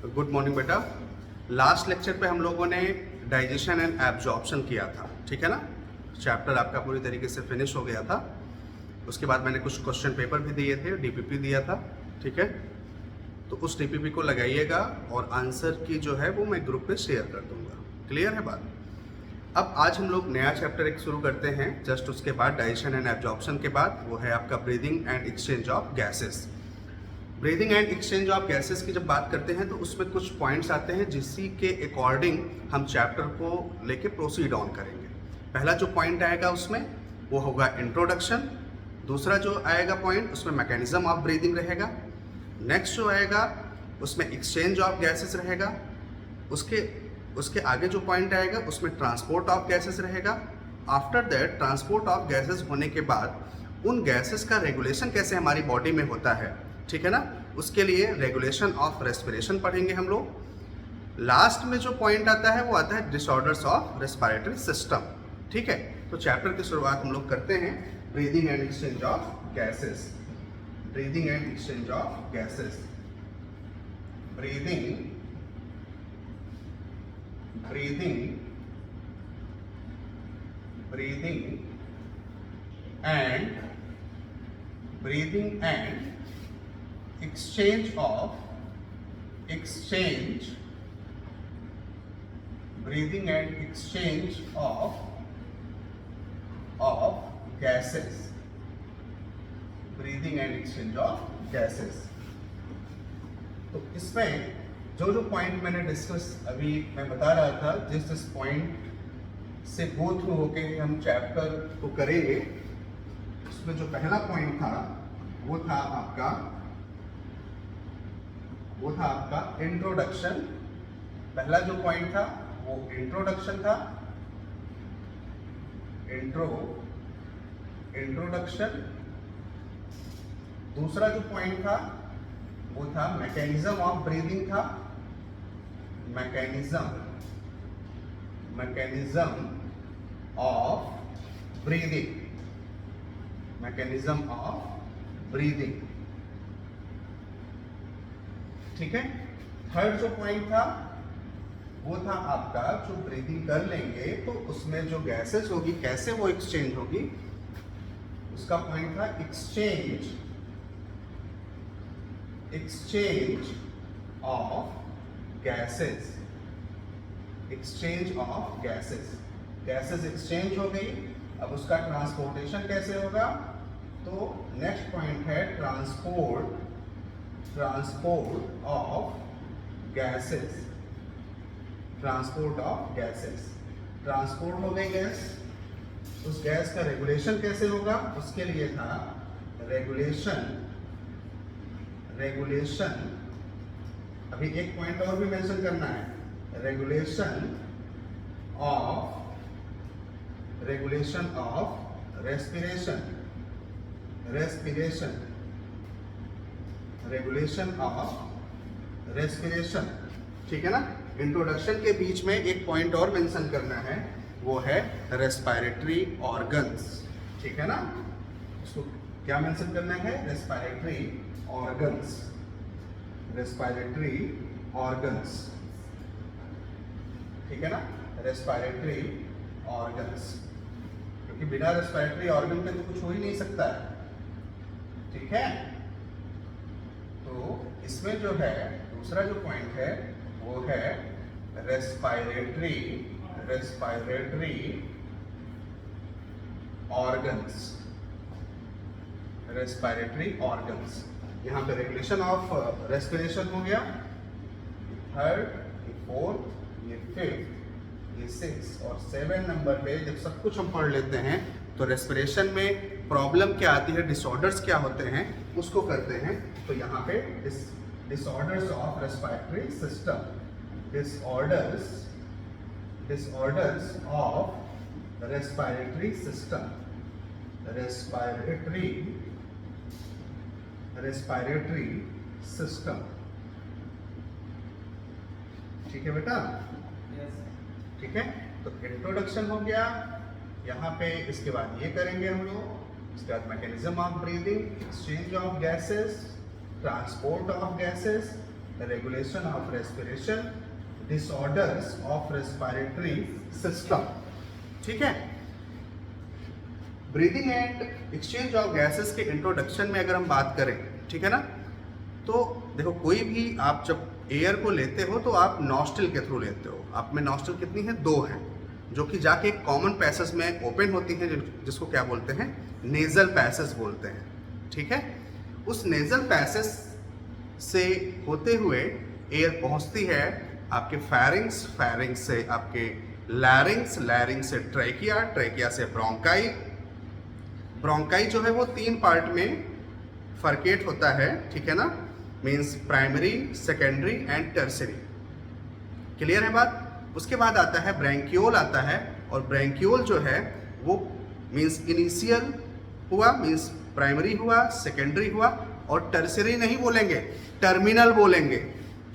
Good morning बेटा। Last lecture पे हम लोगों ने डाइजेशन एंड एब्जॉर्प्शन किया था, ठीक है ना। चैप्टर आपका पूरी तरीके से फिनिश हो गया था। उसके बाद मैंने कुछ क्वेश्चन पेपर भी दिए थे, डीपीपी दिया था, ठीक है। तो उस डीपीपी को लगाइएगा और आंसर की जो है वो मैं ग्रुप पे शेयर कर दूंगा। क्लियर है बात। अब आज हम लोग नया चैप्टर एक शुरू करते हैं जस्ट उसके बाद डाइजेशन एंड एब्जॉर्प्शन के बाद, वो है आपका breathing and exchange of gases. Breathing and exchange of gases की जब बात करते हैं तो उसमें कुछ पॉइंट्स आते हैं जिसी के अकॉर्डिंग हम चैप्टर को लेके प्रोसीड ऑन करेंगे। पहला जो पॉइंट आएगा उसमें वो होगा इंट्रोडक्शन। दूसरा जो आएगा पॉइंट उसमें मैकेनिज्म ऑफ ब्रीदिंग रहेगा। नेक्स्ट जो आएगा उसमें एक्सचेंज ऑफ गैसेस रहेगा। उसके आगे जो पॉइंट आएगा उसमें ट्रांसपोर्ट ऑफ गैसेस रहेगा। After that transport of gases होने के बाद उन गैसेस का रेगुलेशन कैसे हमारी बॉडी में होता है, ठीक है ना, उसके लिए रेगुलेशन ऑफ रेस्पिरेशन पढ़ेंगे हम लोग। लास्ट में जो पॉइंट आता है वो आता है डिसऑर्डर्स ऑफ रेस्पिरेटरी सिस्टम, ठीक है। तो चैप्टर की शुरुआत हम लोग करते हैं breathing and exchange of gases. Breathing and exchange of gases. Breathing breathing and exchange of breathing and exchange of gases. Breathing and exchange of gases. तो इसमें जो पॉइंट मैंने डिस्कस अभी मैं बता रहा था, जिस पॉइंट से गो थ्रू होके हम चैप्टर को करेंगे, उसमें जो पहला पॉइंट था वो था आपका इंट्रोडक्शन। पहला जो पॉइंट था वो इंट्रोडक्शन था। इंट्रोडक्शन। दूसरा जो पॉइंट था वो था मैकेनिज्म ऑफ ब्रीदिंग था। मैकेनिज्म ऑफ ब्रीदिंग, ठीक है। थर्ड जो पॉइंट था वो था आपका जो ब्रीदिंग कर लेंगे तो उसमें जो गैसेस होगी कैसे वो एक्सचेंज होगी, उसका पॉइंट था exchange of gases. Exchange of gases exchange हो गई। अब उसका ट्रांसपोर्टेशन कैसे होगा, तो नेक्स्ट पॉइंट है ट्रांसपोर्ट ऑफ गैसेस। ट्रांसपोर्ट हो गई गैस, उस गैस का रेगुलेशन कैसे होगा, उसके लिए था रेगुलेशन। अभी एक पॉइंट और भी मेंशन करना है, regulation of respiration. Regulation of respiration, ठीक है ना। इंट्रोडक्शन के बीच में एक पॉइंट और मेंशन करना है, वो है रेस्पिरेटरी ऑर्गन्स, ठीक है ना। उसको क्या मेंशन करना है, रेस्पिरेटरी ऑर्गन्स, ठीक है ना। रेस्पिरेटरी ऑर्गन्स, क्योंकि बिना रेस्पिरेटरी ऑर्गन के तो कुछ हो ही नहीं सकता है, ठीक है। तो इसमें जो है दूसरा जो पॉइंट है वो है रेस्पिरेटरी ऑर्गन्स। यहाँ पे रेगुलेशन ऑफ रेस्पिरेशन हो गया, थर्ड, ये फोर्थ, ये फिफ्थ, ये 6 और 7 नंबर पे जब सब कुछ हम पढ़ लेते हैं तो रेस्पिरेशन में प्रॉब्लम क्या आती है, डिसऑर्डर्स क्या होते हैं, उसको करते हैं। तो यहाँ पे disorders of respiratory system, disorders of respiratory system, respiratory system, ठीक है बेटा। ठीक है, तो इंट्रोडक्शन हो गया यहाँ पे। इसके बाद ये करेंगे हम लोग, इसके बाद mechanism of breathing, exchange of gases, transport of gases, regulation of respiration, disorders of respiratory system. ठीक है, breathing and exchange of gases के इंट्रोडक्शन में अगर हम बात करें, ठीक है ना, तो देखो कोई भी आप जब एयर को लेते हो तो आप नॉस्ट्रिल के थ्रू लेते हो। आप में नॉस्ट्रिल कितनी है? 2 हैं, जो कि जाके एक कॉमन पैसेज में ओपन होती हैं, जिसको क्या बोलते हैं? नेजल पैसेज बोलते हैं। ठीक है, उस नेजल पैसेज से होते हुए एयर पहुंचती है आपके फैरिंग्स, फैरिंग्स से आपके लैरिंग्स, लैरिंग्स से ट्रैकिया, ट्रैकिया से ब्रोंकाई। ब्रोंकाई जो है वो 3 पार्ट में फर्केट होता है, ठीक है ना, means primary, secondary and tertiary. Clear है बात? उसके बाद आता है ब्रैंकियोल आता है, और ब्रैंकियोल जो है वो मीन्स इनिशियल हुआ, मीन्स प्राइमरी हुआ, सेकेंडरी हुआ, और टर्सरी नहीं बोलेंगे, टर्मिनल बोलेंगे।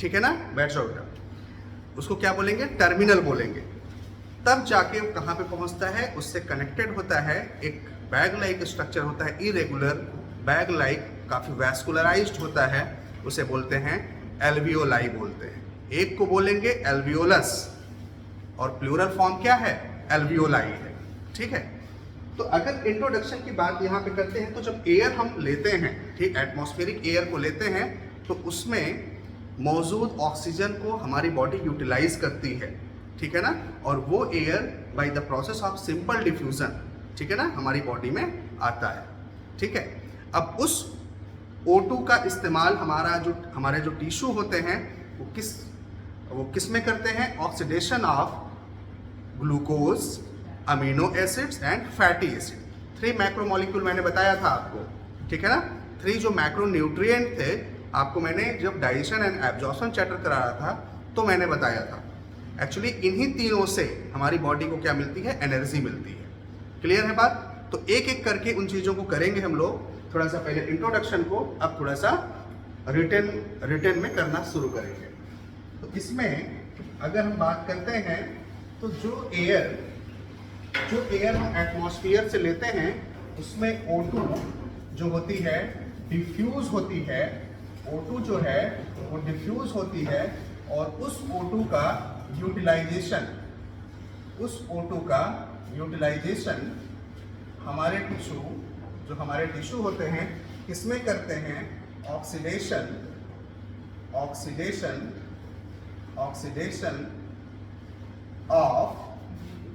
ठीक है ना, बैठ जाओ बेटा, उसको क्या बोलेंगे? टर्मिनल बोलेंगे। तब जाके वो कहाँ पे पहुँचता है? उससे कनेक्टेड होता है एक बैग लाइक स्ट्रक्चर होता है, इरेगुलर बैग लाइक, काफ़ी वैस्कुलराइज्ड होता है, उसे बोलते हैं एल्वियोलाई बोलते हैं। एक को बोलेंगे एल्वियोलस, और प्लूरल फॉर्म क्या है? एल्वियोलाई है। ठीक है, तो अगर इंट्रोडक्शन की बात यहाँ पे करते हैं, तो जब एयर हम लेते हैं, ठीक, एटमॉस्फेरिक एयर को लेते हैं, तो उसमें मौजूद ऑक्सीजन को हमारी बॉडी यूटिलाइज करती है। ठीक है ना, और वो air by the process of simple diffusion, ठीक है ना, हमारी बॉडी में आता है। ठीक है, अब उस O2 का इस्तेमाल हमारे जो टिश्यू होते हैं वो किस में करते हैं? Oxidation of glucose, amino acids and fatty acid. 3 macromolecule मैंने बताया था आपको, ठीक है ना, 3 जो मैक्रो न्यूट्रिएंट थे, आपको मैंने जब डाइजेशन एंड एब्जॉर्प्शन चैप्टर करा रहा था तो मैंने बताया था। एक्चुअली इन्हीं तीनों से हमारी बॉडी को क्या मिलती है? एनर्जी मिलती है। क्लियर है बात? तो एक एक करके उन चीज़ों को करेंगे हम लोग। थोड़ा सा पहले इंट्रोडक्शन को, अब थोड़ा सा रिटर्न में करना शुरू करेंगे। तो इसमें अगर हम बात करते हैं, तो जो एयर हम एटमॉस्फेयर से लेते हैं, उसमें O2 जो होती है डिफ्यूज होती है। O2 जो है वो डिफ्यूज होती है, और उस O2 का यूटिलाइजेशन हमारे टिश्यू होते हैं, किसमें करते हैं? ऑक्सीडेशन ऑफ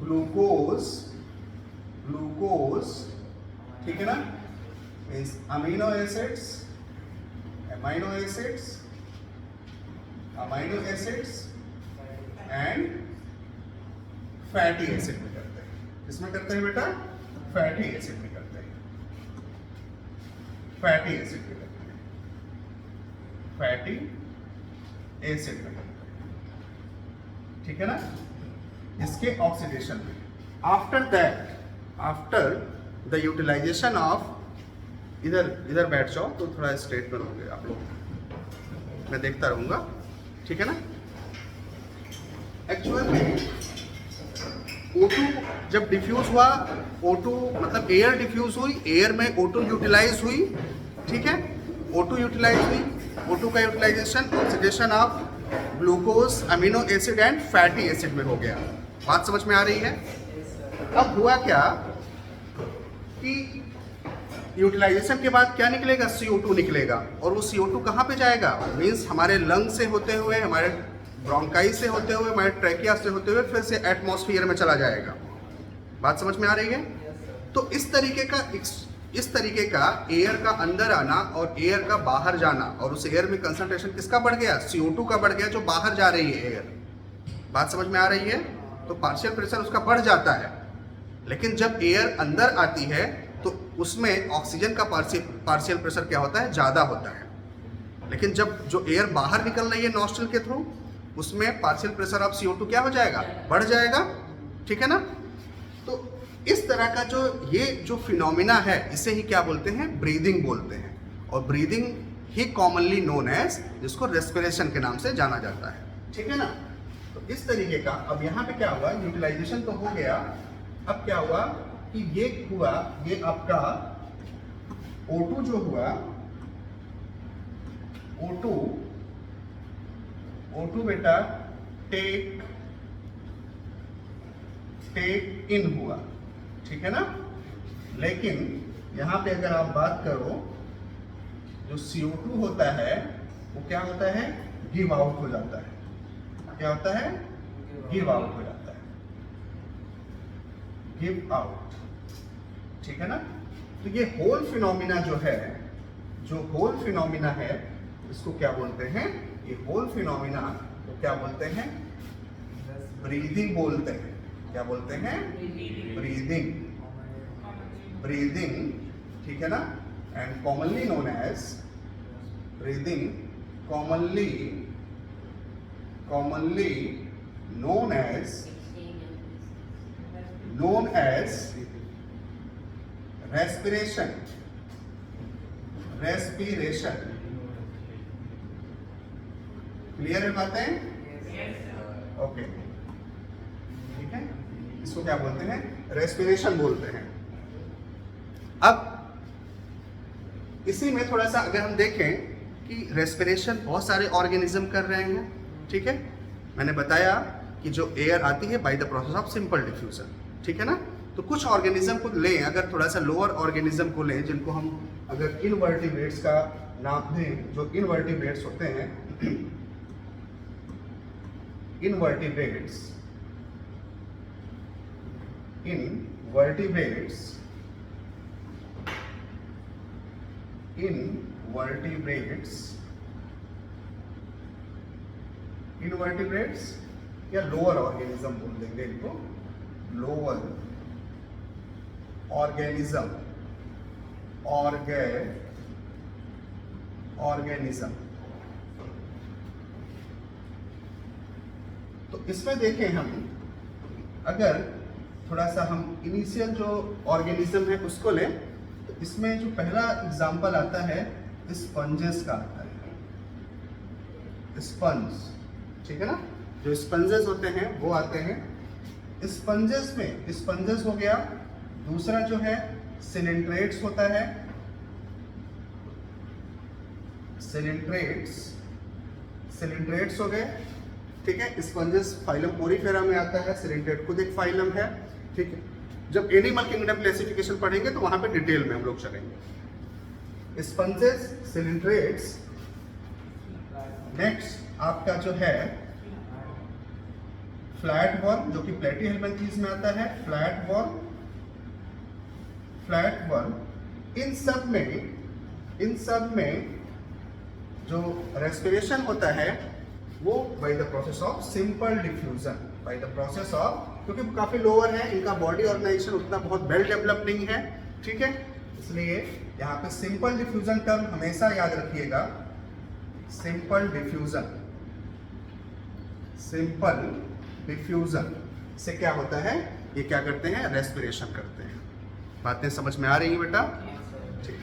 ग्लूकोज, ठीक है ना, means amino acids and fatty acid में करते हैं। किसमें करते हैं बेटा? फैटी एसिड में करते हैं। फैटी एसिड में करते हैं। ठीक है ना, इसके ऑक्सीडेशन में। आफ्टर द यूटिलाइजेशन ऑफ, इधर बैठ जाओ तो थोड़ा स्ट्रेट बनोगे आप लोग, मैं देखता रहूंगा। ठीक है ना, एक्चुअल में O2 जब डिफ्यूज हुआ, O2 मतलब एयर डिफ्यूज हुई, एयर में O2 यूटिलाइज हुई। ठीक है, O2 यूटिलाइज हुई, O2 का utilisation oxidation of glucose, amino acid and fatty acid में हो गया। बात समझ में आ रही है? अब हुआ क्या कि यूटिलाइजेशन के बाद क्या निकलेगा? CO2 निकलेगा, और वो CO2 कहाँ पे जाएगा? मीन्स हमारे लंग से होते हुए, हमारे ब्रोंकाई से होते हुए, हमारे ट्रैकिया से होते हुए फिर से एटमॉस्फेयर में चला जाएगा। बात समझ में आ रही है? तो इस तरीके का एयर का अंदर आना और एयर का बाहर जाना, और उस एयर में कंसंट्रेशन किसका बढ़ गया? CO2 का बढ़ गया, जो बाहर जा रही है एयर। बात समझ में आ रही है? तो पार्शियल प्रेशर उसका बढ़ जाता है, लेकिन जब एयर अंदर आती है तो उसमें ऑक्सीजन का पार्शियल प्रेशर क्या होता है? ज़्यादा होता है। लेकिन जब जो एयर बाहर निकल रही है नॉस्ट्रिल के थ्रू, उसमें पार्शियल प्रेशर ऑफ CO2 क्या हो जाएगा? बढ़ जाएगा। ठीक है ना, तो इस तरह का जो फिनोमिना है, इसे ही क्या बोलते हैं? ब्रीदिंग बोलते हैं। और ब्रीदिंग ही कॉमनली नोन एज, जिसको रेस्पिरेशन के नाम से जाना जाता है। ठीक है ना, तो इस तरीके का। अब यहाँ पे क्या हुआ? यूटिलाइजेशन तो हो गया। अब क्या हुआ कि ये आपका O2 जो हुआ, O2 O2 बेटा टेक इन हुआ, ठीक है ना। लेकिन यहां पे अगर आप बात करो, जो CO2 होता है वो क्या होता है, गिव आउट हो जाता है। क्या होता है, गिव आउट हो जाता है, गिव आउट, ठीक है ना। तो ये होल फिनोमिना जो है, जो होल फिनोमिना है, इसको क्या बोलते हैं, ये होल फिनोमिना को क्या बोलते हैं, ब्रीदिंग बोलते हैं। क्या बोलते हैं, ब्रीदिंग, ब्रीदिंग, ठीक है ना। And commonly known as breathing, commonly known as respiration, clear है बातें, ओके, ठीक है। इसको क्या बोलते हैं, रेस्पिरेशन बोलते हैं। अब इसी में थोड़ा सा अगर हम देखें कि रेस्पिरेशन बहुत सारे ऑर्गेनिज्म कर रहे हैं, ठीक है। मैंने बताया कि जो एयर आती है by the process of simple diffusion, ठीक है ना। तो कुछ ऑर्गेनिज्म को लें, अगर थोड़ा सा लोअर ऑर्गेनिज्म को लें, जिनको हम अगर इनवर्टिब्रेट्स का नाम दें, जो इनवर्टिब्रेट्स होते हैं, इनवर्टिब्रेट्स या लोअर ऑर्गेनिज्म बोल देंगे इनको, लोअर ऑर्गेनिज्म, ऑर्गेनिज्म। तो इसमें देखें हम, अगर थोड़ा सा हम इनिशियल जो ऑर्गेनिज्म है उसको लें, तो इसमें जो पहला एग्जांपल आता है स्पंजेस का आता है, स्पंज, ठीक है ना। जो स्पंजेस होते हैं वो आते हैं। स्पंजेस में स्पंजेस हो गया, दूसरा जो है सिलिंड्रेट्स होता है, सिलिंड्रेट्स हो गए, ठीक है। स्पंजेस फाइलम पोरीफेरा में आता है, सिलिंड्रेट खुद एक फाइलम है, ठीक है। जब एनिमल किंगडम क्लासिफिकेशन पढ़ेंगे तो वहां पे डिटेल में हम लोग चलेंगे। स्पंजेस, सिलिंड्रेट्स। नेक्स्ट आपका जो है फ्लैट वर्म, जो कि प्लेटीहेल्मिन्थीज में आता है, फ्लैट वर्म। इन सब में जो रेस्पिरेशन होता है वो by the process of simple diffusion, by the process of, क्योंकि काफी लोअर है, इनका बॉडी ऑर्गेनाइजेशन उतना बहुत वेल डेवलप नहीं है, ठीक है। इसलिए यहाँ पे सिंपल डिफ्यूजन टर्म हमेशा याद रखिएगा, सिंपल डिफ्यूजन से क्या होता है, ये क्या करते हैं, रेस्पिरेशन करते हैं। बातें समझ में आ रही है बेटा, ठीक।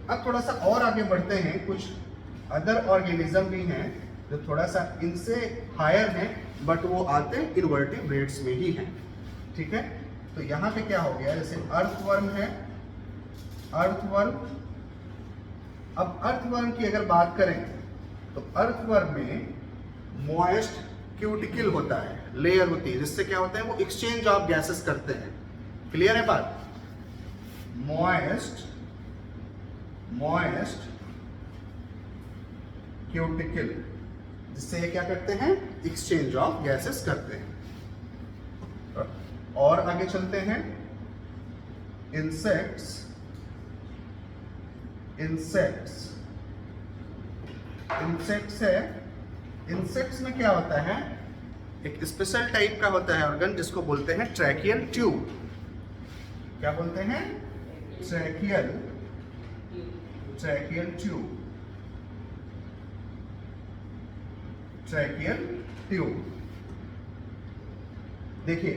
अब थोड़ा सा और आगे बढ़ते हैं, कुछ अदर ऑर्गेनिज्म भी हैं जो थोड़ा सा इनसे हायर हैं, बट वो आते इनवर्टिब्रेट्स में ही हैं, ठीक है। तो यहाँ पे क्या हो गया, जैसे अर्थवर्म है, अर्थवर्म। अब अर्थवर्म की अगर बात करें तो अर्थवर्म में मॉइस्ट क्यूटिकल होता है, लेयर होती है, जिससे क्या होता है, वो एक्सचेंज ऑफ गैसेस करते हैं। क्लियर है बात, मॉइस्ट क्यूटिकल, जिससे ये क्या करते हैं, एक्सचेंज ऑफ गैसेस करते हैं। और आगे चलते हैं, इंसेक्ट्स है। इंसेक्ट्स में क्या होता है, एक स्पेशल टाइप का होता है ऑर्गन, जिसको बोलते हैं ट्रैकियल ट्यूब। क्या बोलते हैं, ट्रैकियल ट्यूब। देखिए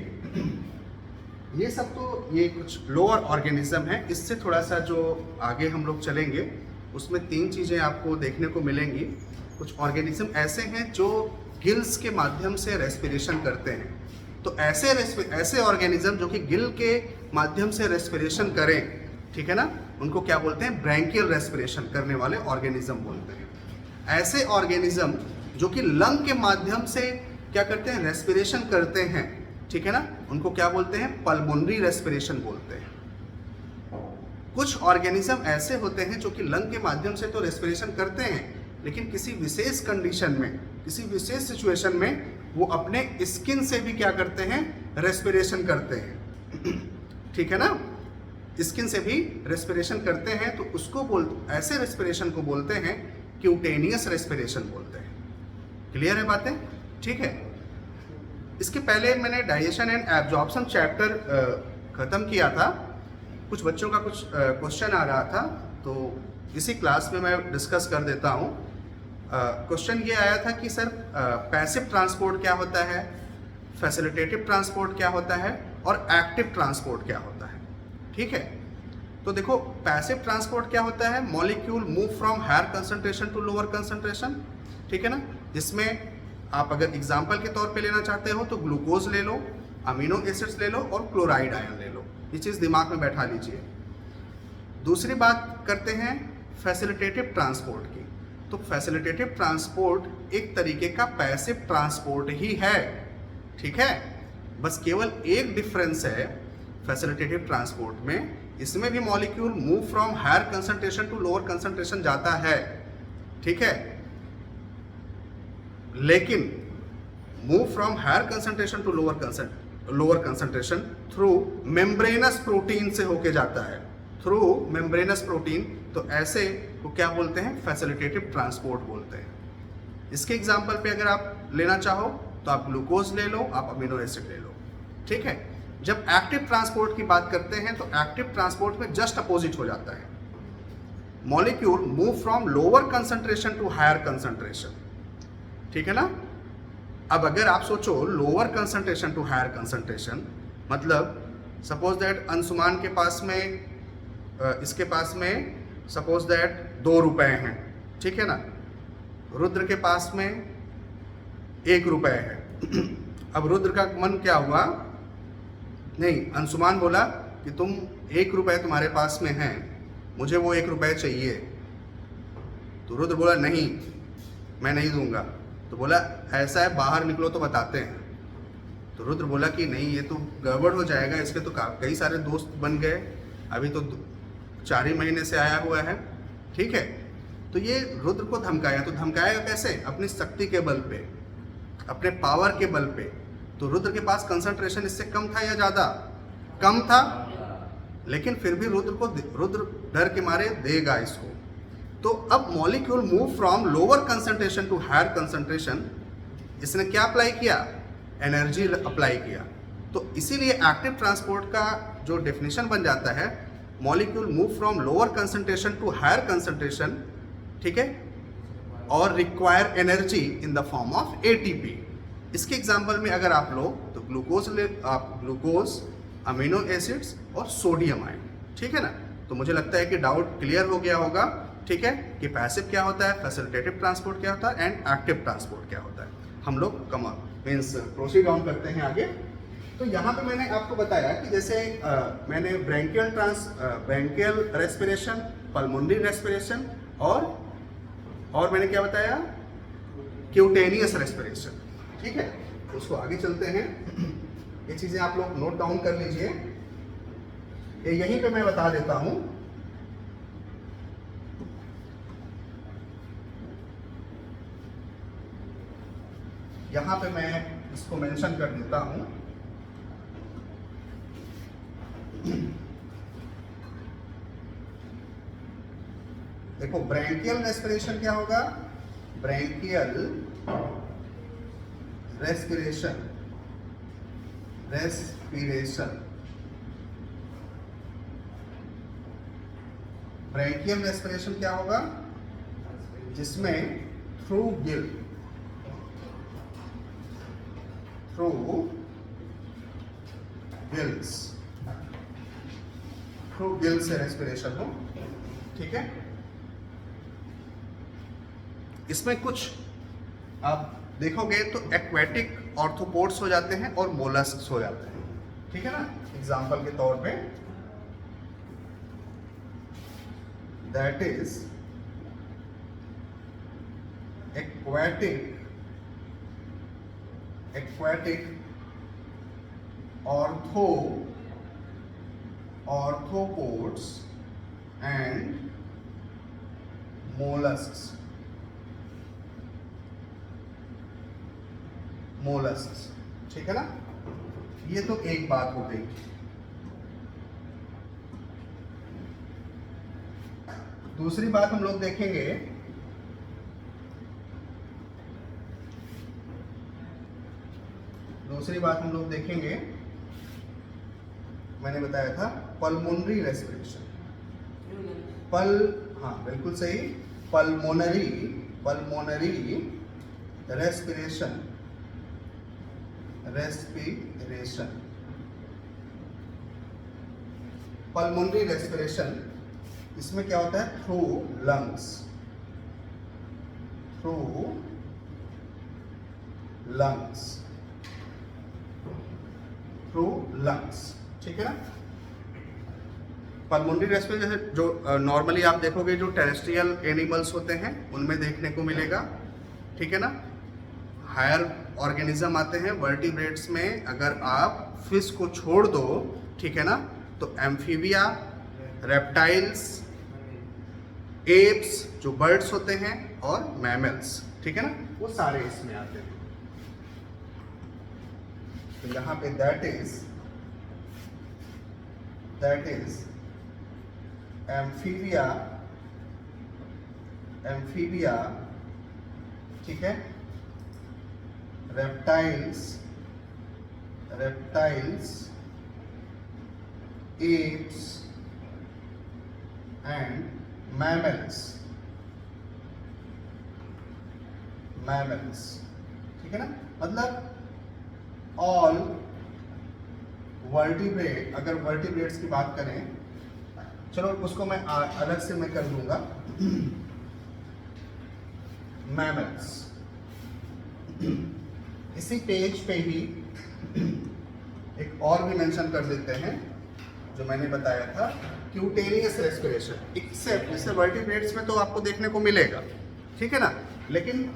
ये सब तो ये कुछ लोअर ऑर्गेनिज्म है। इससे थोड़ा सा जो आगे हम लोग चलेंगे उसमें तीन चीज़ें आपको देखने को मिलेंगी। कुछ ऑर्गेनिज्म ऐसे हैं जो गिल्स के माध्यम से रेस्पिरेशन करते हैं। तो ऐसे ऑर्गेनिज्म जो कि गिल के माध्यम से रेस्पिरेशन करें, ठीक है ना, उनको क्या बोलते हैं, ब्रैंकियल रेस्पिरेशन करने वाले ऑर्गेनिज्म बोलते हैं। ऐसे ऑर्गेनिज्म जो कि लंग के माध्यम से क्या करते हैं, रेस्पिरेशन करते हैं, ठीक है ना, उनको क्या बोलते हैं, पल्मोनरी रेस्पिरेशन बोलते हैं। कुछ ऑर्गेनिज्म ऐसे होते हैं जो कि लंग के माध्यम से तो रेस्पिरेशन करते हैं, लेकिन किसी विशेष कंडीशन में, किसी विशेष सिचुएशन में वो अपने स्किन से भी क्या करते हैं, रेस्पिरेशन करते हैं, ठीक है ना, स्किन से भी रेस्पिरेशन करते हैं, तो उसको ऐसे रेस्पिरेशन को बोलते हैं क्यूटेनियस रेस्पिरेशन बोलते हैं। क्लियर है बातें, ठीक है। इसके पहले मैंने डाइजेशन एंड एब्जॉर्प्शन चैप्टर खत्म किया था, कुछ बच्चों का कुछ क्वेश्चन आ रहा था, तो इसी क्लास में मैं डिस्कस कर देता हूँ। क्वेश्चन ये आया था कि सर पैसिव ट्रांसपोर्ट क्या होता है, फैसिलिटेटिव ट्रांसपोर्ट क्या होता है और एक्टिव ट्रांसपोर्ट क्या होता है, ठीक है। तो देखो पैसिव ट्रांसपोर्ट क्या होता है, molecule move from higher concentration to lower concentration, ठीक है ना, जिसमें आप अगर एग्जाम्पल के तौर पे लेना चाहते हो तो ग्लूकोज ले लो, अमीनो एसिड्स ले लो और क्लोराइड आयन ले लो, ये चीज़ दिमाग में बैठा लीजिए। दूसरी बात करते हैं फैसिलिटेटिव ट्रांसपोर्ट की। तो फैसिलिटेटिव ट्रांसपोर्ट एक तरीके का पैसिव ट्रांसपोर्ट ही है, ठीक है, बस केवल एक डिफरेंस है फैसिलिटेटिव ट्रांसपोर्ट में, इसमें भी molecule move from higher concentration to lower concentration जाता है, ठीक है, लेकिन move from higher concentration to lower concentration through membranous protein से होके जाता है, थ्रू मेम्ब्रेनस प्रोटीन, तो ऐसे को क्या बोलते हैं, फैसिलिटेटिव ट्रांसपोर्ट बोलते हैं। इसके एग्जांपल पे अगर आप लेना चाहो तो आप ग्लूकोज ले लो, आप अमीनो एसिड ले लो, ठीक है। जब एक्टिव ट्रांसपोर्ट की बात करते हैं तो एक्टिव ट्रांसपोर्ट में जस्ट अपोजिट हो जाता है, molecule move from lower concentration to higher concentration, ठीक है ना। अब अगर आप सोचो lower concentration to higher concentration, मतलब सपोज दैट अंशुमान के पास में इसके पास में सपोज दैट 2 रुपए हैं, ठीक है ना, रुद्र के पास में 1 रुपए है। अब रुद्र का मन क्या हुआ, नहीं, अंशुमान बोला कि तुम 1 रुपए तुम्हारे पास में है, मुझे वो 1 रुपए चाहिए। तो रुद्र बोला नहीं, मैं नहीं दूंगा। तो बोला ऐसा है, बाहर निकलो तो बताते हैं। तो रुद्र बोला कि नहीं, ये तो गड़बड़ हो जाएगा, इसके तो कई सारे दोस्त बन गए, अभी तो 4 ही महीने से आया हुआ है, ठीक है। तो ये रुद्र को धमकाया, तो धमकाएगा कैसे, अपनी शक्ति के बल पे, अपने पावर के बल पे। तो रुद्र के पास कंसंट्रेशन इससे कम था या ज़्यादा, कम था, लेकिन फिर भी रुद्र डर के मारे देगा इसको। तो अब molecule move from lower concentration to higher concentration, इसने क्या अप्लाई किया, एनर्जी अप्लाई किया। तो इसीलिए एक्टिव ट्रांसपोर्ट का जो डेफिनेशन बन जाता है, molecule move from lower concentration to higher concentration, ठीक है, और require energy in the form of ATP. इसके एग्जाम्पल में अगर आप लो तो ग्लूकोज, अमीनो एसिड्स और सोडियम आयन, ठीक है ना। तो मुझे लगता है कि डाउट क्लियर हो गया होगा, ठीक है, कि पैसिव क्या होता है, फैसिलिटेटिव ट्रांसपोर्ट क्या होता है एंड एक्टिव ट्रांसपोर्ट क्या होता है। हम लोग प्रोसीड ऑन करते हैं आगे। तो यहाँ पे मैंने आपको बताया कि जैसे मैंने ब्रैंकियल रेस्पिरेशन, पल्मोनरी रेस्पिरेशन और मैंने क्या बताया, क्यूटेनियस रेस्पिरेशन, ठीक है। उसको आगे चलते हैं, ये चीज़ें आप लोग नोट डाउन कर लीजिए, ये यहीं पे मैं बता देता हूँ। यहाँ पे मैं इसको मेंशन कर देता हूँ। देखो ब्रैंकियल रेस्पिरेशन क्या होगा, ब्रैंकियल रेस्पिरेशन ब्रैंकियल रेस्पिरेशन क्या होगा, जिसमें थ्रू गिल्स से रेस्पिरेशन हो, ठीक है। इसमें कुछ आप देखोगे तो एक्वेटिक ऑर्थोपोड्स हो जाते हैं और मोलस्क्स हो जाते हैं, ठीक है ना। एग्जाम्पल के तौर पे that is aquatic aquatic arthropods and mollusks. ठीक है ना, ये तो एक बात हो गई। दूसरी बात हम लोग देखेंगे, मैंने बताया था पल्मोनरी रेस्पिरेशन। हाँ बिल्कुल सही, पल्मोनरी रेस्पिरेशन। पल्मोनरी रेस्पिरेशन, इसमें क्या होता है, थ्रू लंग्स, ठीक है ना। पल्मोनरी रेस्पिरेशन जैसे जो नॉर्मली आप देखोगे जो टेरेस्ट्रियल एनिमल्स होते हैं उनमें देखने को मिलेगा, ठीक है ना। हायर ऑर्गेनिज्म आते हैं वर्टिब्रेट्स में, अगर आप फिश को छोड़ दो, ठीक है ना, तो एम्फीबिया, रेप्टाइल्स, एप्स जो बर्ड्स होते हैं और मैमल्स, ठीक है ना, वो सारे इसमें आते हैं। तो यहाँ पे दैट इज एम्फीबिया, ठीक है, रेप्टाइल्स, एप्स एंड मैमल्स, ठीक है ना। मतलब ऑल वर्टिब्रेट, अगर वर्टिब्रेट्स की बात करें, चलो उसको मैं अलग से मैं कर दूंगा, मैमल्स। इसी पेज पे ही एक और भी मेंशन कर देते हैं जो मैंने बताया था, क्यूटेनियस रेस्पिरेशन। एक्सेप्ट, जैसे वर्टिब्रेट्स में तो आपको देखने को मिलेगा, ठीक है ना, लेकिन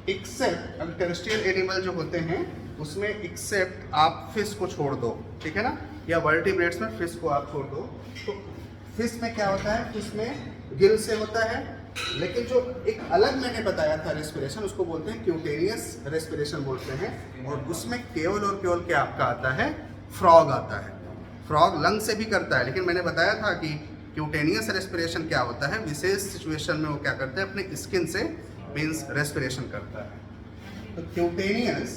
एक्सेप्ट अगर टेरेस्ट्रियल एनिमल जो होते हैं उसमें एक्सेप्ट आप फिश को छोड़ दो, ठीक है ना, या वर्टिब्रेट्स में फिश को आप छोड़ दो, तो फिश में क्या होता है, फिश में गिल से होता है, लेकिन जो एक अलग मैंने बताया था रेस्पिरेशन, उसको बोलते हैं क्यूटेनियस रेस्पिरेशन बोलते हैं, और उसमें केवल और केवल क्या आपका आता है, फ्रॉग आता है। फ्रॉग लंग से भी करता है, लेकिन मैंने बताया था कि क्यूटेनियस रेस्पिरेशन क्या होता है, विशेष सिचुएशन में वो क्या करता है, अपने स्किन से मीन्स रेस्पिरेशन करता है। तो क्यूटेनियस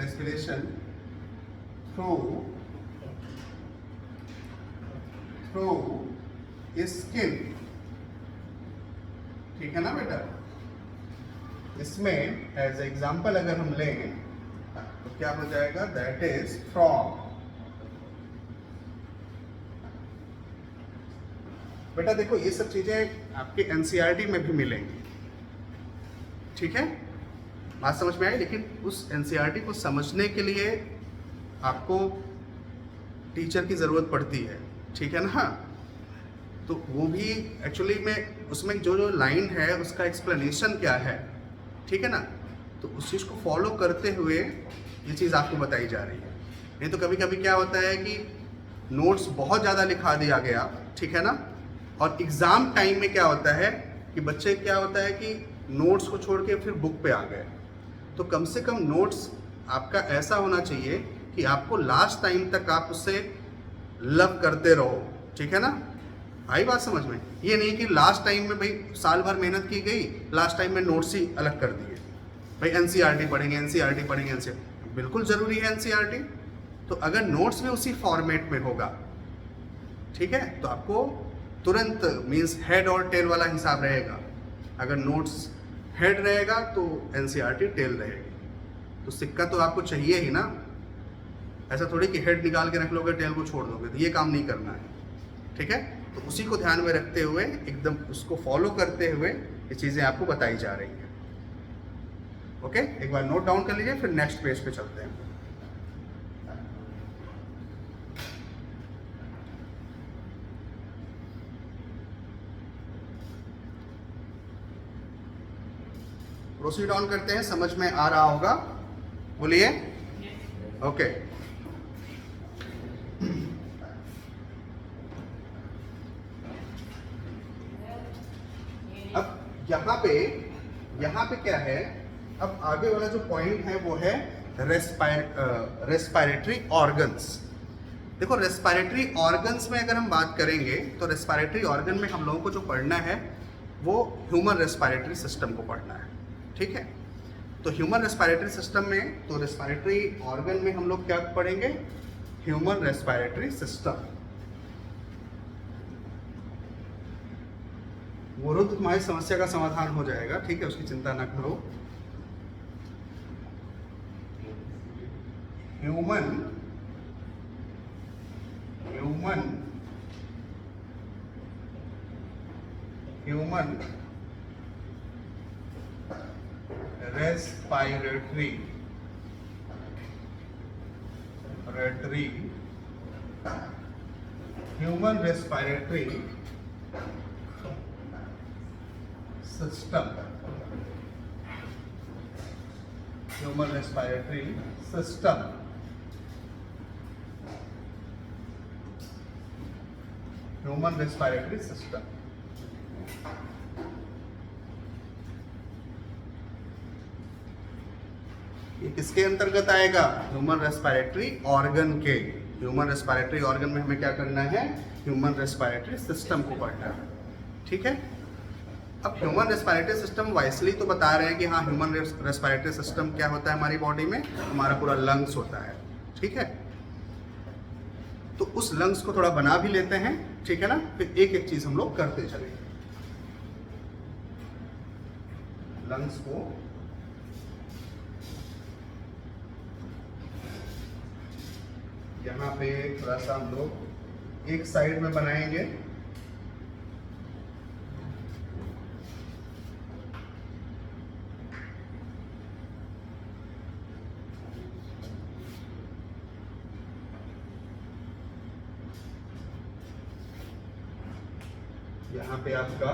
रेस्पिरेशन थ्रू स्किन, ठीक है ना बेटा। इसमें एज एग्जाम्पल अगर हम लें तो क्या हो जाएगा, दैट इज फ्रॉग। बेटा देखो ये सब चीजें आपके एनसीईआरटी में भी मिलेंगी, ठीक है, बात समझ में आई। लेकिन उस एनसीईआरटी को समझने के लिए आपको टीचर की ज़रूरत पड़ती है, ठीक है ना। तो वो भी एक्चुअली में उसमें जो जो लाइन है उसका एक्सप्लेनेशन क्या है, ठीक है ना, तो उस चीज़ को फॉलो करते हुए ये चीज़ आपको बताई जा रही है। नहीं तो कभी कभी क्या होता है कि नोट्स बहुत ज़्यादा लिखा दिया गया, ठीक है ना, और एग्ज़ाम टाइम में क्या होता है कि बच्चे क्या होता है कि नोट्स को छोड़ के फिर बुक पे आ गए। तो कम से कम नोट्स आपका ऐसा होना चाहिए कि आपको लास्ट टाइम तक आप उससे लव करते रहो, ठीक है ना। आई बात समझ में। ये नहीं कि लास्ट टाइम में भाई साल भर मेहनत की गई, लास्ट टाइम में नोट्स ही अलग कर दिए, भाई एनसीईआरटी पढ़ेंगे एनसीईआरटी। बिल्कुल ज़रूरी है एनसीईआरटी। तो अगर नोट्स में उसी फॉर्मेट में होगा, ठीक है, तो आपको तुरंत मीन्स हेड और टेल वाला हिसाब रहेगा। अगर नोट्स हेड रहेगा तो एनसीईआरटी टेल रहेगी। तो सिक्का तो आपको चाहिए ही ना, ऐसा थोड़ी कि हेड निकाल के रख लोगे टेल को छोड़ दोगे, तो ये काम नहीं करना है, ठीक है। तो उसी को ध्यान में रखते हुए एकदम उसको फॉलो करते हुए ये चीज़ें आपको बताई जा रही हैं। ओके, एक बार नोट डाउन कर लीजिए, फिर नेक्स्ट पेज पे चलते हैं। प्रोसीड ऑन करते हैं, समझ में आ रहा होगा, बोलिए। ओके अब यहाँ पे क्या है, अब आगे वाला जो पॉइंट है वो है रेस्पिरेटरी ऑर्गन्स। देखो रेस्पिरेटरी ऑर्गन्स में अगर हम बात करेंगे तो रेस्पिरेटरी ऑर्गन में हम लोगों को जो पढ़ना है वो ह्यूमन रेस्पिरेटरी सिस्टम को पढ़ना है, ठीक है। तो ह्यूमन रेस्पिरेटरी सिस्टम में, तो रेस्पिरेटरी ऑर्गन में हम लोग क्या पढ़ेंगे, ह्यूमन रेस्पिरेटरी सिस्टम। वो तो तुम्हारी समस्या का समाधान हो जाएगा, ठीक है, उसकी चिंता ना करो। Human respiratory human respiratory system, human respiratory system, human respiratory system. ये किसके अंतर्गत आएगा, ह्यूमन रेस्पिरेटरी ऑर्गन के। ह्यूमन रेस्पिरेटरी ऑर्गन में हमें क्या करना है, ह्यूमन रेस्पिरेटरी सिस्टम को पढ़ना है, ठीक है। अब ह्यूमन रेस्पिरेटरी सिस्टम वाइसली तो बता रहे हैं कि हाँ ह्यूमन रेस्पिरेटरी सिस्टम क्या होता है हमारी बॉडी में, हमारा पूरा लंग्स होता है, ठीक है। तो उस लंग्स को थोड़ा बना भी लेते हैं, ठीक है ना, फिर एक एक चीज हम लोग करते चलेंगे। लंग्स को यहाँ पे थोड़ा सा हम लोग एक साइड में बनाएंगे, यहाँ पे आपका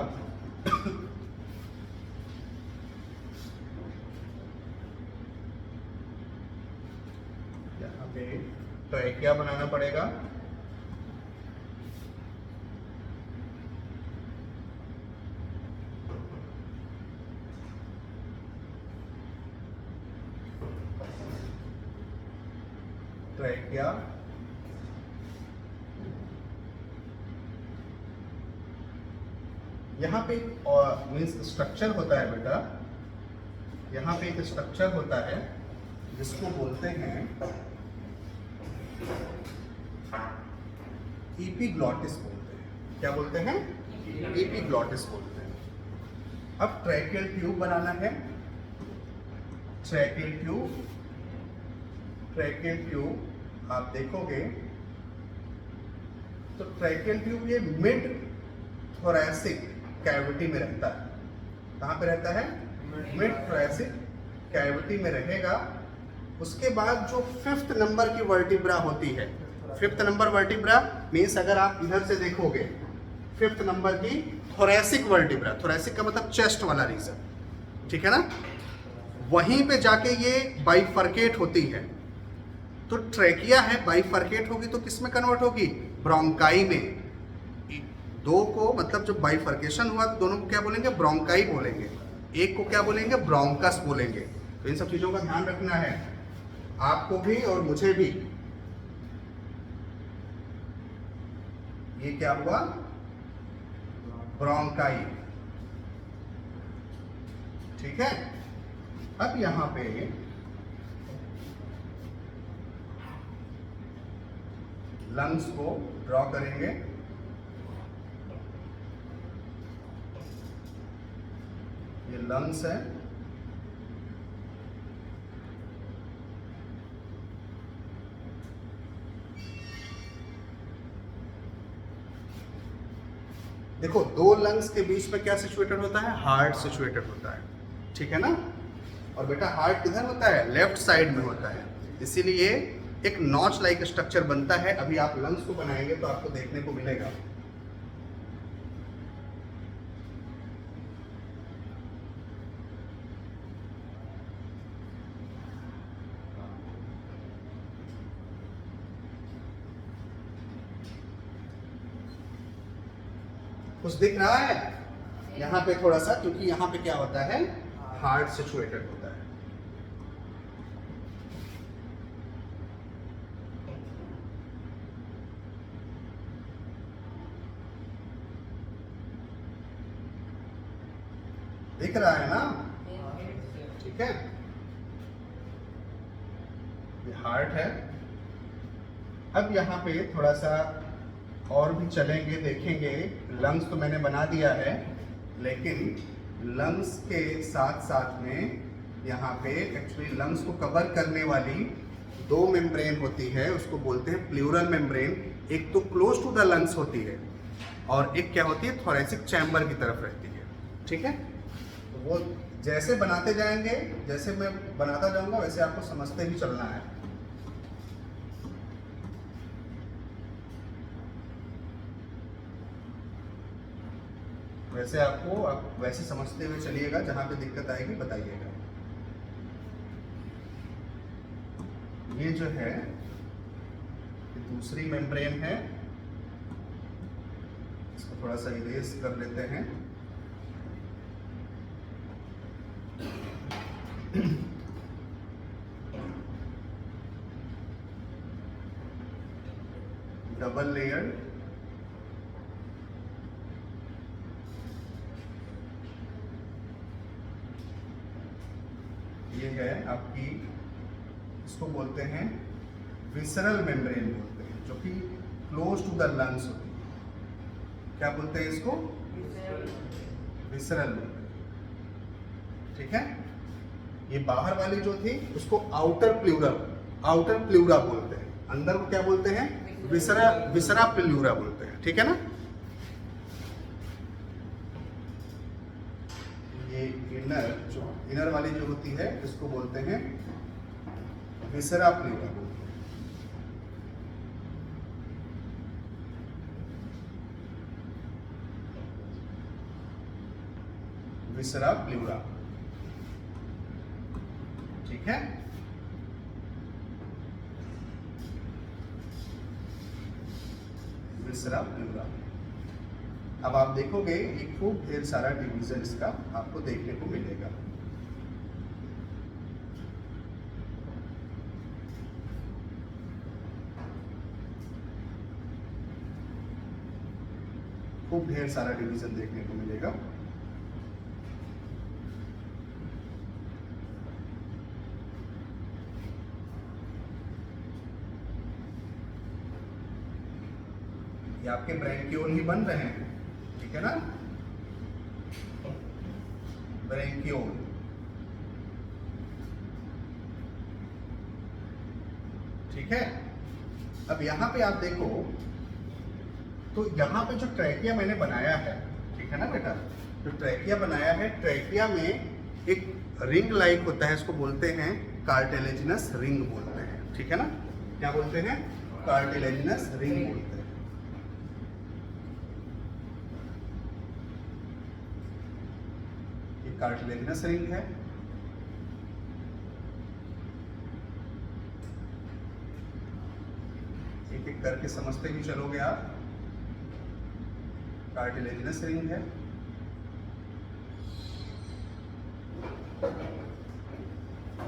यहाँ पे ट्रैकिया बनाना पड़ेगा, ट्रैकिया, यहाँ पे मीन्स स्ट्रक्चर होता है बेटा, यहाँ पे एक स्ट्रक्चर होता है जिसको बोलते हैं एपिग्लॉटिस बोलते हैं। क्या बोलते हैं, एपिग्लॉटिस बोलते हैं। अब ट्रैकियल ट्यूब बनाना है, ट्रैकियल ट्यूब आप देखोगे तो ट्रैकियल ट्यूब ये मिड थोरैसिक कैविटी में रहता है। कहाँ पे रहता है, मिड थोरैसिक कैविटी में रहेगा। उसके बाद जो 5th नंबर की वर्टिब्रा होती है, 5th नंबर वर्टिब्रा मीन्स अगर आप इधर से देखोगे 5th नंबर की थोरैसिक वर्टिब्रा, थोरैसिक का मतलब चेस्ट वाला रीजन, ठीक है ना, वहीं पे जाके ये बाइफर्केट होती है। तो ट्रैकिया है, बाइफर्केट होगी तो किस में कन्वर्ट होगी, ब्रोंकाई में। दो को मतलब जब बाइफर्केशन हुआ तो दोनों को क्या बोलेंगे, ब्रोंकाई बोलेंगे, एक को क्या बोलेंगे, ब्रोंकस बोलेंगे। तो इन सब चीजों का ध्यान रखना है आपको भी और मुझे भी। ये क्या हुआ, ब्रोंकाई, ठीक है। अब यहां पे लंग्स को ड्रॉ करेंगे। ये लंग्स है, देखो दो लंग्स के बीच में क्या सिचुएटेड होता है, हार्ट सिचुएटेड होता है, ठीक है ना। और बेटा हार्ट किधर होता है, लेफ्ट साइड में होता है, इसीलिए एक नॉच लाइक स्ट्रक्चर बनता है। अभी आप लंग्स को बनाएंगे तो आपको देखने को मिलेगा। कुछ दिख रहा है यहाँ पे थोड़ा सा, क्योंकि यहाँ पे क्या होता है, हार्ट सिचुएटेड होता है। दिख रहा है ना, ठीक है, ये हार्ट है। अब यहाँ पे थोड़ा सा और भी चलेंगे, देखेंगे। लंग्स तो मैंने बना दिया है, लेकिन लंग्स के साथ साथ में यहाँ पे एक्चुअली लंग्स को कवर करने वाली दो मेम्ब्रेन होती है, उसको बोलते हैं प्लूरल मेम्ब्रेन। एक तो क्लोज टू द लंग्स होती है और एक क्या होती है, थोरेसिक चैम्बर की तरफ रहती है, ठीक है। तो वो जैसे बनाते जाएंगे, जैसे मैं बनाता जाऊंगा वैसे आपको समझते ही चलना है। वैसे आपको आप वैसे समझते हुए चलिएगा, जहां पे दिक्कत आएगी बताइएगा। ये जो है ये दूसरी मेम्ब्रेन है, इसको थोड़ा सा इरेज कर लेते हैं। डबल लेयर, ये है आपकी, इसको बोलते हैं विसरल मेम्ब्रेन बोलते हैं, जो कि क्लोज टू द लंग्स होती है। क्या बोलते हैं इसको, विसरल मेम्ब्रेन, ठीक है। ये बाहर वाली जो थी उसको आउटर प्लूरा बोलते हैं, अंदर को क्या बोलते हैं, विसरा प्लूरा बोलते हैं, ठीक है ना। ये इनर वाली जो होती है इसको बोलते हैं विसरा प्लूरा। विसरा प्लूरा, ठीक है। विसरा प्लूरा। अब आप देखोगे ये खूब ढेर सारा डिवीजन इसका आपको देखने को मिलेगा। खूब ढेर सारा डिवीजन देखने को मिलेगा। ये आपके ब्रैंकियोल ही बन रहे हैं, ठीक है ना, ब्रैंकियोल। ठीक है। अब यहां पे आप देखो तो यहां पे जो ट्रैकिया मैंने बनाया है, ठीक है ना बेटा, जो ट्रैकिया बनाया है, ट्रैकिया में एक रिंग लाइक होता है, इसको बोलते हैं कार्टिलेजिनस रिंग बोलते हैं, ठीक है ना। क्या बोलते हैं, कार्टिलेजिनस रिंग बोलते हैं। कार्टिलेजिनस रिंग है। एक एक करके समझते ही चलोगे आप। कार्टिलेजिनस रिंग है,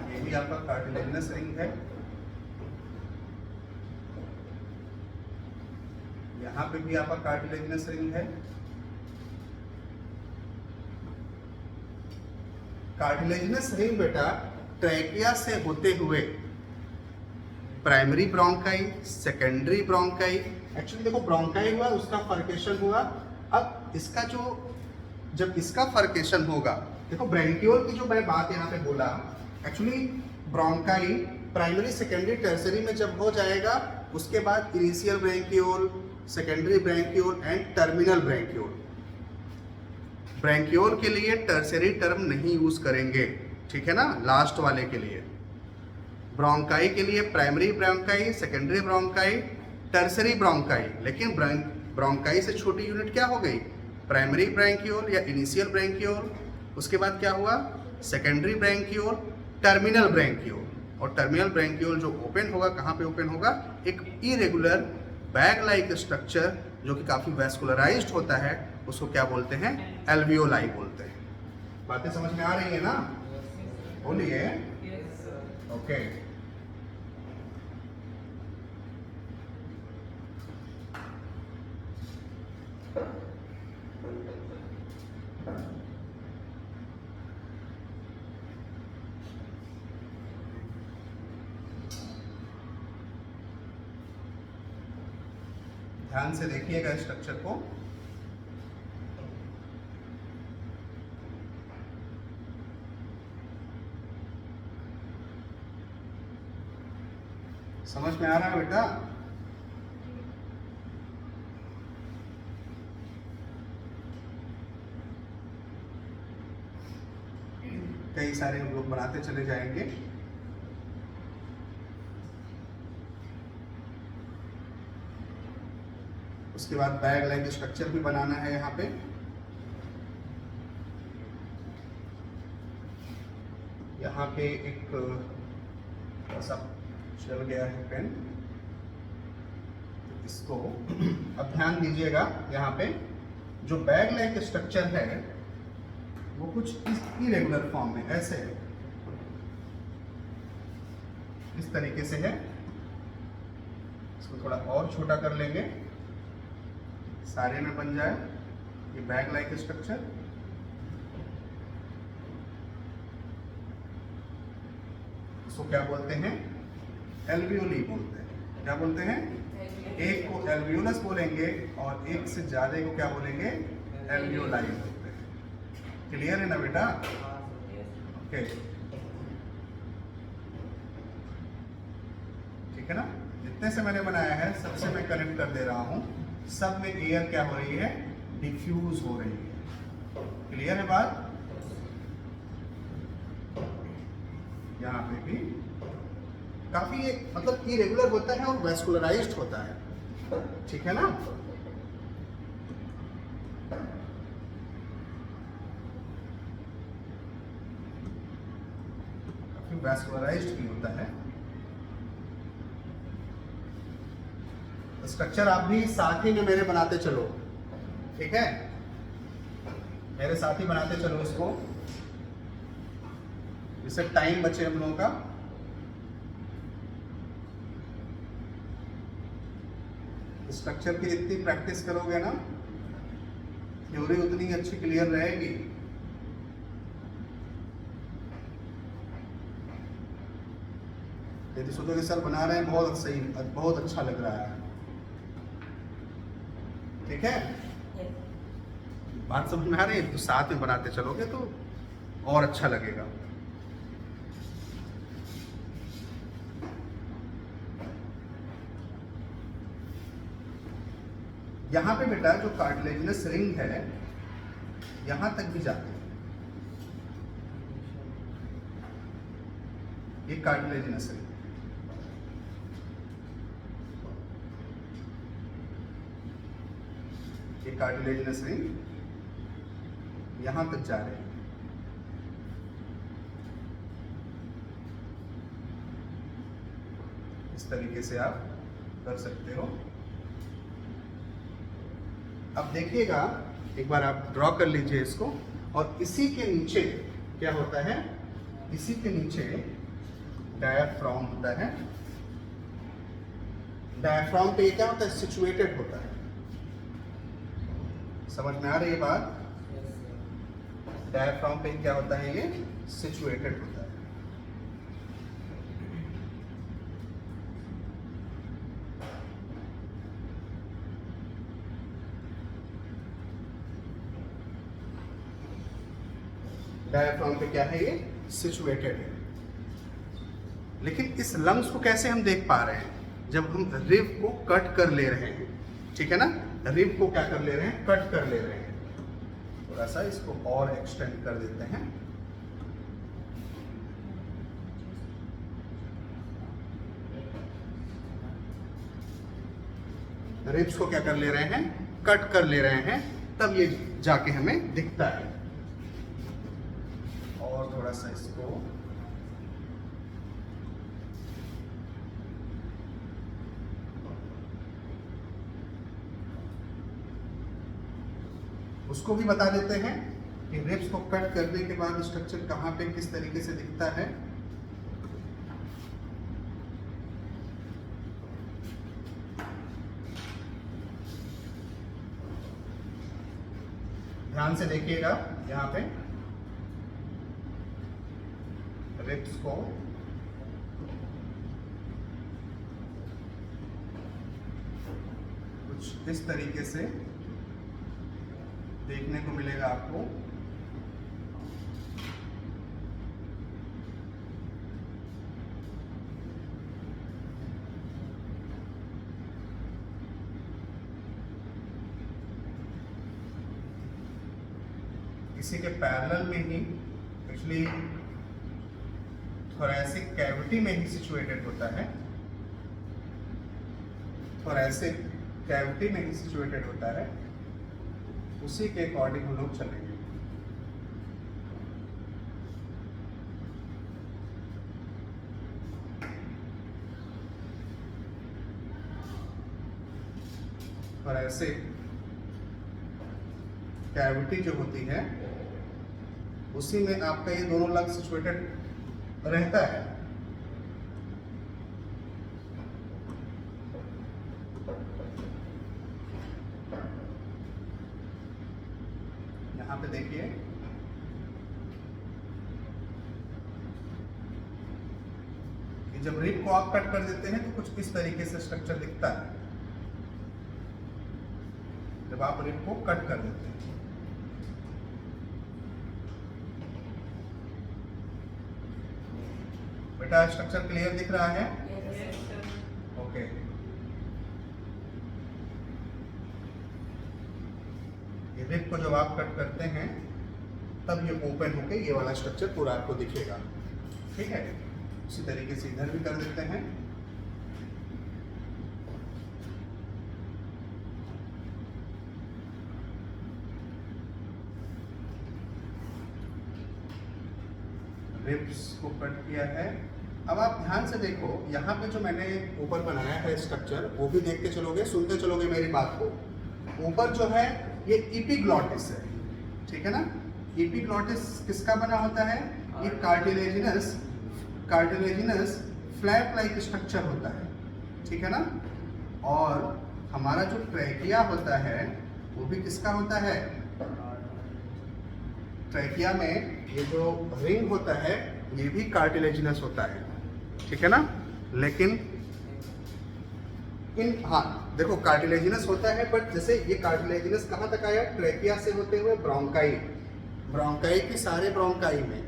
ये भी आपका कार्टिलेजिनस रिंग है। यहां पे भी आपका कार्टिलेजिनस रिंग है। कार्टिलेजिनस रिंग बेटा ट्रैकिया से होते हुए primary bronchi, secondary bronchi, actually देखो ब्रोंकाई हुआ, उसका फर्केशन हुआ। अब इसका जो जब इसका फर्केशन होगा, देखो ब्रैंकियोल की जो मैं बात यहाँ पे बोला, actually bronchi primary, secondary, tertiary में जब हो जाएगा, उसके बाद इनिशियल ब्रैंकियोल, सेकेंडरी ब्रैंकियोल एंड टर्मिनल ब्रैंकियोल। ब्रैंकियोल के लिए टर्सरी टर्म नहीं यूज करेंगे, ठीक है ना, लास्ट वाले के लिए। ब्रोंकाई के लिए primary bronchi, secondary bronchi, tertiary bronchi. लेकिन ब्रोंकाई से छोटी यूनिट क्या हो गई, प्राइमरी ब्रैंकियोल या इनिशियल ब्रैंकियोल। उसके बाद क्या हुआ, सेकेंडरी ब्रैंकियोल, टर्मिनल ब्रैंकियोल। और टर्मिनल ब्रैंकियोल जो ओपन होगा, कहाँ पे ओपन होगा, एक इरेगुलर बैग लाइक स्ट्रक्चर जो कि काफ़ी वैस्कुलराइज्ड होता है, उसको क्या बोलते हैं, एल्वियोलाई बोलते हैं। बातें समझ में आ रही है ना? बोलिए। ओके। ध्यान से देखिएगा स्ट्रक्चर को। समझ में आ रहा है बेटा? कई सारे हम लोग बनाते चले जाएंगे। उसके बाद बैग लाइक स्ट्रक्चर भी बनाना है यहाँ पे। यहाँ पे एक ऐसा चल गया है पेन, इसको अब ध्यान दीजिएगा। यहाँ पे जो बैग लाइक स्ट्रक्चर है वो कुछ इस इरेगुलर फॉर्म में ऐसे है, इस तरीके से है। इसको थोड़ा और छोटा कर लेंगे, सारे में बन जाए ये बैग लाइक स्ट्रक्चर। इसको क्या बोलते हैं, एल्वियोली बोलते हैं। क्या बोलते हैं? एक को एल्वियोलस बोलेंगे और एक से ज्यादा को क्या बोलेंगे, एल्वियोलाई बोलते हैं। क्लियर है ना बेटा? ओके, ठीक है ना? जितने से मैंने बनाया है सबसे मैं कनेक्ट कर दे रहा हूं, सब में एयर क्या हो रही है, डिफ्यूज हो रही है। क्लियर है बात? यहाँ पे भी काफी मतलब इरेगुलर होता है और वैस्कुलराइज्ड होता है, ठीक है ना? काफी वैस्कुलराइज्ड भी होता है। स्ट्रक्चर आप भी साथ ही में मेरे बनाते चलो, ठीक है? मेरे साथ ही बनाते चलो इसको, जिससे टाइम बचे हम लोगों का। स्ट्रक्चर की जितनी प्रैक्टिस करोगे ना, थ्योरी उतनी अच्छी क्लियर रहेगी। यदि सोचोगे सर बना रहे हैं बहुत सही, बहुत अच्छा लग रहा है, ठीक है? बात समझ में आ रही है? तो साथ में बनाते चलोगे तो और अच्छा लगेगा। यहां पे बेटा जो कार्टिलेजिनस रिंग है यहां तक भी जाते हैं, ये कार्टिलेजिनस रिंग। ये कार्टिलेजिनस रिंग यहां तक जा रहे हैं। इस तरीके से आप कर सकते हो। अब देखिएगा, एक बार आप ड्रॉ कर लीजिए इसको, और इसी के नीचे क्या होता है, इसी के नीचे डायाफ्राम होता है। डायाफ्राम पे क्या होता है, सिचुएटेड होता है। समझ में आ रही है बात? डायाफ्राम पे क्या होता है, ये सिचुएटेड होता है। डायाफ्राम पे क्या है, ये सिचुएटेड है। लेकिन इस लंग्स को कैसे हम देख पा रहे हैं, जब हम रिब को कट कर ले रहे हैं, ठीक है ना? रिब को क्या कर ले रहे हैं, कट कर ले रहे हैं। थोड़ा सा इसको और एक्सटेंड कर देते हैं। रिब्स को क्या कर ले रहे हैं, कट कर ले रहे हैं, तब ये जाके हमें दिखता है। और थोड़ा सा इसको उसको भी बता देते हैं कि रिब्स को कट करने के बाद स्ट्रक्चर कहाँ पे किस तरीके से दिखता है। ध्यान से देखिएगा, यहाँ पे रिब्स को कुछ इस तरीके से देखने को मिलेगा आपको। इसी के पैरेलल में ही एक्चुअली थोरैसिक कैविटी में ही सिचुएटेड होता है, थोरैसिक कैविटी में ही सिचुएटेड होता है, उसी के अकॉर्डिंग हम लोग चलेंगे। थोरैसिक कैविटी जो होती है उसी में आपका ये दोनों लंग सिचुएटेड रहता है। यहाँ पे देखिए कि जब रिब को आप कट कर देते हैं तो कुछ इस तरीके से स्ट्रक्चर दिखता है, जब आप रिब को कट कर देते हैं। बेटा स्ट्रक्चर क्लियर दिख रहा है? ओके। ये रिब को जब आप कट करते हैं तब ये ओपन होके ये वाला स्ट्रक्चर पूरा आपको दिखेगा। ठीक है, उसी तरीके से इधर भी कर देते हैं। रिब्स को कट किया है। अब आप ध्यान से देखो, यहाँ पे जो मैंने ऊपर बनाया है स्ट्रक्चर वो भी देखते चलोगे, सुनते चलोगे मेरी बात को। ऊपर जो है ये एपिग्लॉटिस है, ठीक है ना। एपिग्लॉटिस किसका बना होता है? ये कार्टिलेजिनस फ्लैप लाइक स्ट्रक्चर होता है, ठीक है ना। और हमारा जो ट्रैकिया होता है वो भी किसका होता है? ट्रैकिया में ये जो रिंग होता है ये भी कार्टिलेजिनस होता है, ठीक है ना। लेकिन हाँ देखो कार्टिलेजिनस होता है, बट जैसे ये कार्टिलेजिनस कहाँ तक आया? ट्रैकिया से होते हुए ब्रोंकाई के सारे ब्रोंकाई में,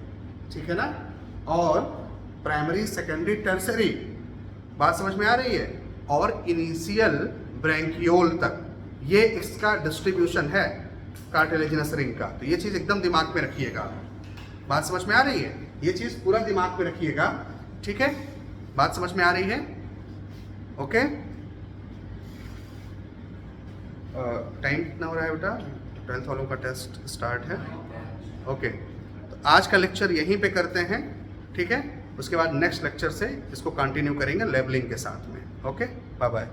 ठीक है ना। और प्राइमरी, सेकेंडरी, टर्सरी, बात समझ में आ रही है? और इनिशियल ब्रैंकियोल तक ये इसका डिस्ट्रीब्यूशन है कार्टिलेजिनस रिंग का। तो ये चीज़ एकदम दिमाग में रखिएगा। बात समझ में आ रही है? ये चीज़ पूरा दिमाग में रखिएगा, ठीक है। बात समझ में आ रही है? ओके। टाइम कितना हो रहा है बेटा? 12th वालों का टेस्ट स्टार्ट है। ओके, तो आज का लेक्चर यहीं पे करते हैं, ठीक है। उसके बाद नेक्स्ट लेक्चर से इसको कंटिन्यू करेंगे लेवलिंग के साथ में। Okay, bye bye.